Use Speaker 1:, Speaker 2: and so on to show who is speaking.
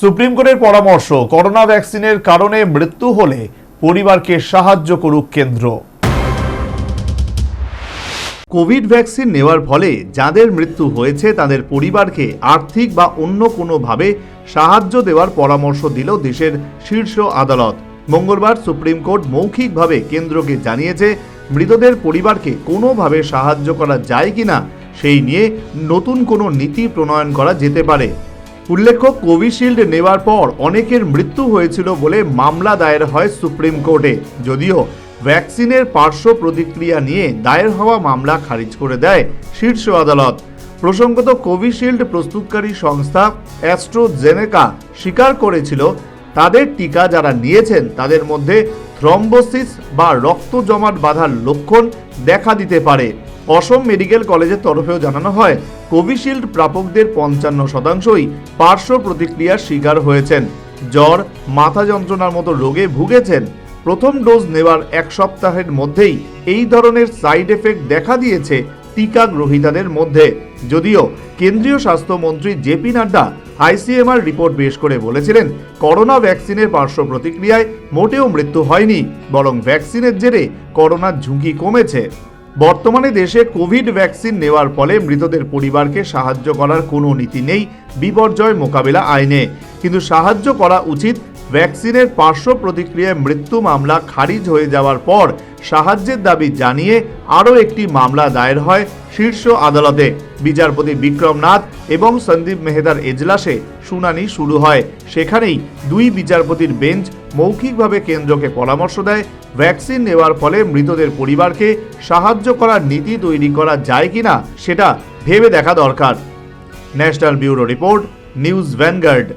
Speaker 1: Supreme কোর্টের পরামর্শ, corona ভ্যাকসিনের কারণে মৃত্যু হলে পরিবারকে সাহায্য করুক কেন্দ্র।
Speaker 2: কোভিড ভ্যাকসিন নেওয়ার ফলে যাদের মৃত্যু হয়েছে তাদের পরিবারকে আর্থিক বা অন্য কোনোভাবে সাহায্য দেওয়ার পরামর্শ দিল দেশের শীর্ষ আদালত। মঙ্গলবার সুপ্রিম কোর্ট মৌখিকভাবে কেন্দ্রকে জানিয়েছে মৃতদের পরিবারকে কোনোভাবে সাহায্য করা যায় কিনা সেই নিয়ে নতুন কোনো নীতি প্রণয়ন করা যেতে পারে। উল্লেখ্য, কোভিশিল্ড নেওয়ার পর অনেকের মৃত্যু হয়েছিল বলে মামলা দায়ের হয় সুপ্রিম কোর্টে। যদিও ভ্যাকসিনের পার্শ্ব প্রতিক্রিয়া নিয়ে দায়ের হওয়া মামলা খারিজ করে দেয় শীর্ষ আদালত। প্রসঙ্গত, কোভিশিল্ড প্রস্তুতকারী সংস্থা অ্যাস্ট্রাজেনেকা স্বীকার করেছিল তাদের টিকা যারা নিয়েছেন তাদের মধ্যে থ্রম্বোসিস বা রক্ত জমাট বাঁধার লক্ষণ দেখা দিতে পারে। অসম মেডিকেল কলেজের তরফেও জানানো হয়, কোভিশিল্ড প্রাপকদের ৫৫%ই পার্শ্ব প্রতিক্রিয়ার শিকার হয়েছেন। জ্বর, মাথা যন্ত্রণার মতো রোগে ভুগেছেন। প্রথম ডোজ নেওয়ার এক সপ্তাহের মধ্যেই এই ধরনের সাইড এফেক্ট দেখা দিয়েছে টিকা গ্রহীতাদের মধ্যে। যদিও কেন্দ্রীয় স্বাস্থ্যমন্ত্রী জেপি নাড্ডা আইসিএমআর রিপোর্ট পেশ করে বলেছিলেন, করোনা ভ্যাকসিনের পার্শ্ব প্রতিক্রিয়ায় মোটেও মৃত্যু হয়নি, বরং ভ্যাকসিনের জেরে করোনার ঝুঁকি কমেছে। বর্তমানে দেশে কোভিড ভ্যাকসিন নেওয়ার ফলে মৃতদের পরিবারকে সাহায্য করার কোনো নীতি নেই বিপর্যয় মোকাবিলা আইনে, কিন্তু সাহায্য করা উচিত। ভ্যাকসিনের পার্শ্ব প্রতিক্রিয়ায় মৃত্যু মামলা খারিজ হয়ে যাওয়ার পর সাহায্যের দাবি জানিয়ে আরও একটি মামলা দায়ের হয় শীর্ষ আদালতে। বিচারপতি বিক্রম নাথ এবং সন্দীপ মেহতার এজলাসে শুনানি শুরু হয়। সেখানেই দুই বিচারপতির বেঞ্চ মৌখিকভাবে কেন্দ্রকে পরামর্শ দেয়, ভ্যাকসিন নেওয়ার ফলে মৃতদের পরিবারকে সাহায্য করার নীতি তৈরি করা যায় কিনা সেটা ভেবে দেখা দরকার। National bureau report, news vanguard.